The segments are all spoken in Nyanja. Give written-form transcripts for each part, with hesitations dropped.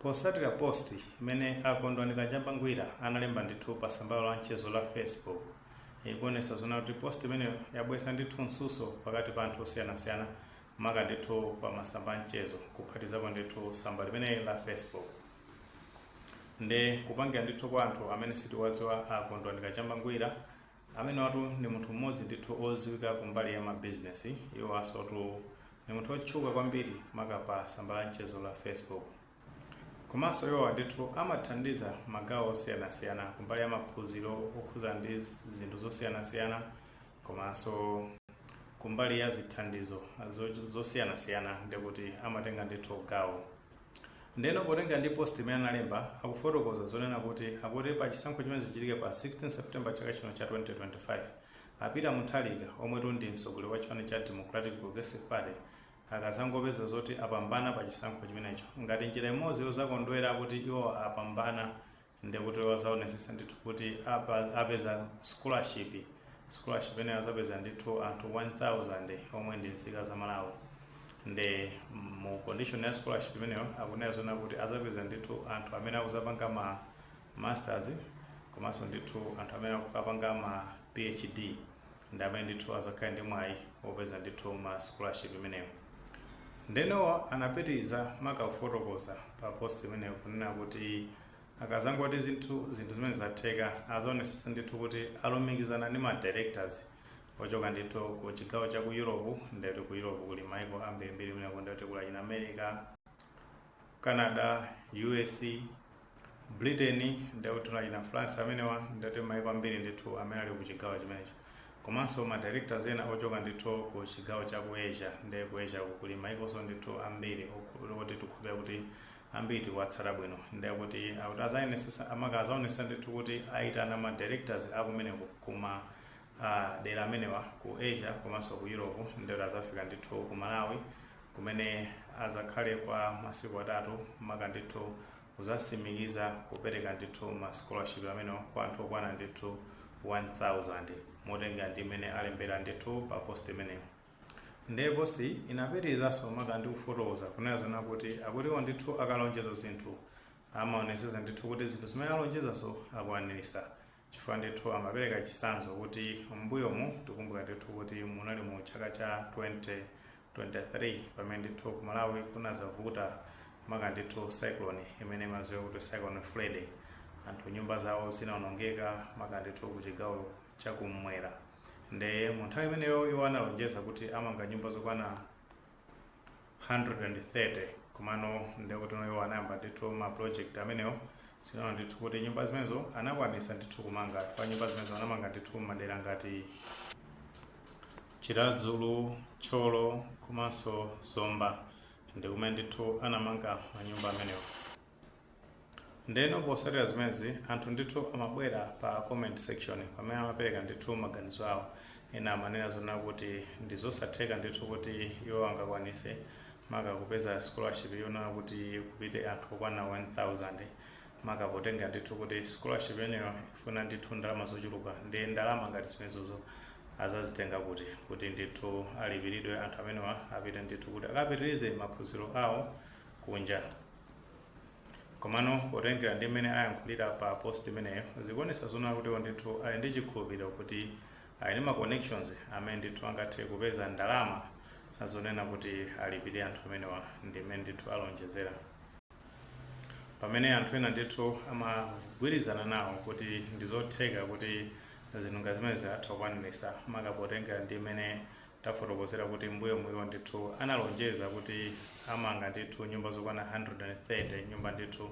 Posatira posti imene akondwani Jambangwira analemba ndithu pa sambalo la mchezo la Facebook ikuonesa zona kuti posti imene yabwesa ndithu msuso pakati pa anthu osiyanasiyana maka ndithu pa masamba mchezo kuphatizapo ndithu samba limene la Facebook nde kupangira ndithu kwa anthu amene sitiwaziwa akondwani Jambangwira amene watu ndi munthu mmodzi ndithu oziwika kumbali ya mabizinesi iwo asotu ni munthu otchuka kwambiri maka pa samba la mchezo la Facebook. Komanso iwo ndithu amathandiza magawo osiyanasiyana kumbali ya maphunziro okhuza ndi zinthu zosiyanasiyana komanso kumbali ya zithandizo zosiyanasiyana ndikuti amatenga ndithu gawo. Ndeno potenga ndi post imene analemba akufotokoza zonena kuti akuti pa chisankho chimene chichitike pa 16 September chaka chino cha 2025 Peter Mutharika omwetu ndi mtsogoleri wa chipani cha Democratic Progressive Party akazangopeza zoti apambana pa chisankho chimenecho ngati njira imodzi yozakondwera kuti iwo apambana ndekuti wazaonesesa ndithu kuti apeza scholarship ene azapeza ndithu anthu 1000 omwe ndi nzika za Malawi nde mu condition ya scholarship imeneyo akunena zona kuti azapeza ndithu anthu amene akuzapanga ma masters komanso ndithu anthu amene akupanga ma PhD ndi amene ndithu azakhala ndi mwayi opeza ndithu ma scholarship imeneyo. Ndeno anapitiriza maka kufotokoza pa post imeneyo kunena kuti akazangoti zinthu zimene zatheka azaonesesa ndithu kuti alumikizana ndi ma directors ochoka ndithu ku chigawo cha ku Europe ndeti ku Europe kuli maiko ambirimbiri imene ndeti kula in America, Canada, US, Britain ndeti tuna ina France amenewa ndeti maiko ambiri ndithu amene ali ku chigawo chimenecho. Komanso ma directors ena ochoka ndithu ku chigawo cha ku Asia ndi ku Asia kuli maiko so ndithu ambiri okuti tikhupe kuti ambiri watsala bwino ndekuti azaonesesa amakazaonesa ndithu kuti aitana ma directors akumeneko kuma dera amenewa ku Asia komanso ku Europe ndero azafika ndithu ku Malawi kumene azakhale kwa masiku atatu maka ndithu uzasimikiza kupereka ndithu ma scholarship amenewa kwa anthu okwana ndithu 1000 motenga ndi imene alembera ndithu pa post imeneyo. Nde post inapitirizaso maka ndi kufotokoza kunena zona kuti akutiwo ndithu akalonjeza zinthu amaoneseza ndithu kuti zinthu zimene alonjezaso akuwanirisa chifukwa ndithu amapereka chisanzo kuti mbuyomu tikumbuka ndithu kuti munali mu chaka cha 2023 pamene ndithu ku Malawi kunazavuta maka ndithu cyclone imene imaziwa kuti cyclone Freddy anthu nyumba zawo zinaonongeka maka ndithu ku chigawo chakumwera nde mu nthawi imeneyo iwo analonjeza kuti amanga nyumba zokwana 130 komano ndekuti iwo anayamba ndithu ma project ameneyo tinaona ndithu kuti nyumba zimenezo anakwanisa ndithu kumanga fa nyumba zimenezo anamanga ndithu madera ngati Chiradzulu, Cholo komanso Zomba ndi kumene ndithu anamanga manyumba ameneyo. Ndeno posatira zimezi anthu ndithu amabwera pa comment section pamene amapereka ndithu maganizo awo ena amanena zona kuti ndi zosatheka ndithu kuti iwo angakwanise maka kupeza scholarship yona kuti kupite anthu okwana 1000 maka potenga ndithu kuti scholarship yeneyo ifuna ndithu ndalama zochuluka ndi ndalama ngati zimenezozo azazitenga kuti ndithu alipiridwe anthu amenewa apite ndithu kuti akapitirize maphunziro awo kunja. Komano potengera ndi imene ayankhulira pa post imeneyo zikuonesa zona kuti ndithu ali ndi chikhulupiriro kuti ali ndi ma connections amene ndithu angathe kupeza ndalama azonena kuti alipire anthu amenewa ndi imene ndithu alonjezera. Pamene anthu ena ndithu amagwirizana nawo kuti ndizotheka kuti zinthu ngati zimene atha kukwanirisa maka potengera ndi imene tafotokozera kuti mbuyo mwiwo ndithu analonjeza kuti amanga ndithu nyumba zokwana 130 nyumba ndithu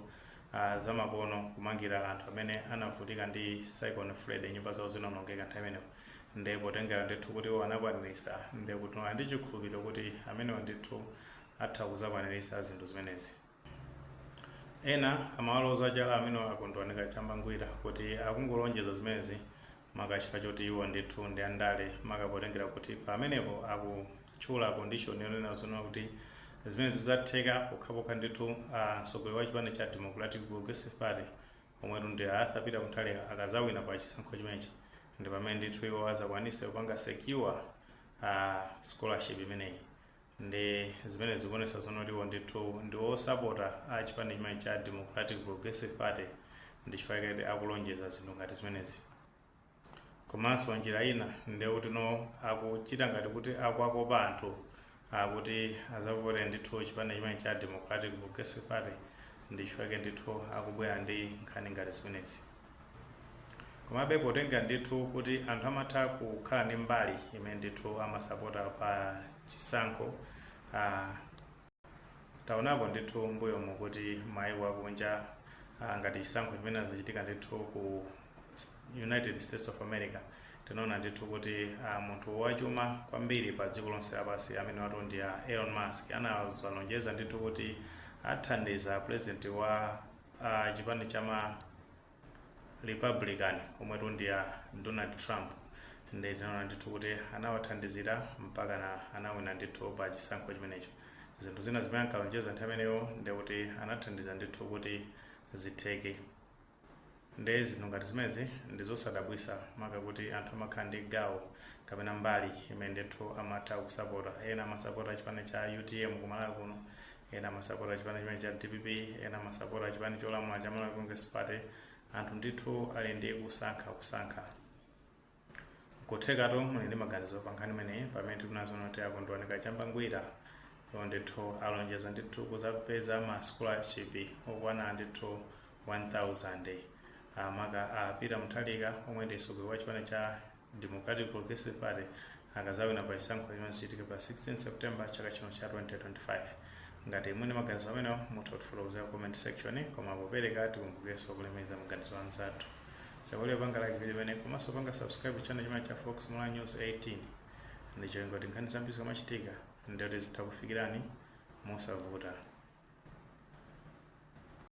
zamakono kumangira anthu amene anavutika ndi cyclone Freddy nyumba zawo zinaonongeka nthawi imeneyo nde potengera ndithu kuti iwo anakwanirisa nde kuti ndi chikhulupiriro kuti amenewa ndithu atha kuzakwanirisa zinthu zimenezi. Ena amawaloza chala amene akondwani Jambangwira kuti akungolonjeza zimenezi maka chifukwa choti iwo ndithu ndi andale maka potengera kuti pamenepo akutchula condition yonena zona kuti zimene zizatheka pokhapokha ndithu mtsogoleri wa chipani cha Democratic Progressive Party omwe ndi Peter Mutharika akazawina pa chisankho chimenechi ndi pamene ndithu iwo azakwanise kupanga secure scholarship imeneyi ndi zimene zikuonesa zonoti ndithu ndi osapota a chipani chimene cha Democratic Progressive Party ndi chifukwa chake akulonjeza zinthu ngati zimenezi. Komanso njira ina ndekuti akuchita ngati kuti akukopa anthu akuti azavote ndithu chipani chimene cha Democratic Progressive Party ndi chifukwa chake ndithu akubwera ndi nkhani ngati zimenezi. Komabe potenga ndithu kuti anthu amatha kukhala ndi mbali imene ndithu amasapota pa chisankho, taonapo ndithu mbuyomu kuti maiko akunja ngati chisankho chimene zachitika ndithu ku United States of America, tinaona ndithu kuti munthu wachuma kwambiri pa dziko lonse lapansi amene watu ndi Elon Musk anazalonjeza ndithu kuti athandiza president wa chipani chama Republican omwe ndi Donald Trump, ndi tinaona ndithu kuti anawathandizira mpaka anawina ndithu pa chisankho chimenecho. Zinthu zina zimene ankalonjeza nthawi imeneyo ndikuti anathandiza ndithu kuti zitheke. Ndi zinthu ngati zimezi ndi zosadabwisa maka kuti anthu amakhala ndi gawo kapena mbali imene ndithu amatha kusapota. Ena amasapota chipani cha UTM kumalawi kuno, ena amasapota chipani chimene cha DPP, ena amasapota chipani cholamula cha Malawi Congress Party. Anthu ndithu ali ndi kusankha. Kuthekatu muli ndi maganizo pa nkhani imeneyi pamene tikunazoona kuti akondwani kachamba ngwira iwo ndithu alonjeza ndithu kuzapeza ma scholarship okwana ndithu 1000 maka Peter Mutharika omwe ndi mtsogoleri wa chipani cha Democratic Progressive Party akazawina pa chisankho chimene chitika pa 16 September chaka chino cha 2025. Ngati mwini maganizo amenewo mutha kutifotokozera comment section, koma popereka tikumbukenso kulemeza maganizo anzathu. Tsakule panga like video imene komanso panga subscribe channel chimene cha Fox Malawi News 18 ndicho ingoti nkhani zambiri zomachitika ndiyoti zitha kufikirani mosavuta.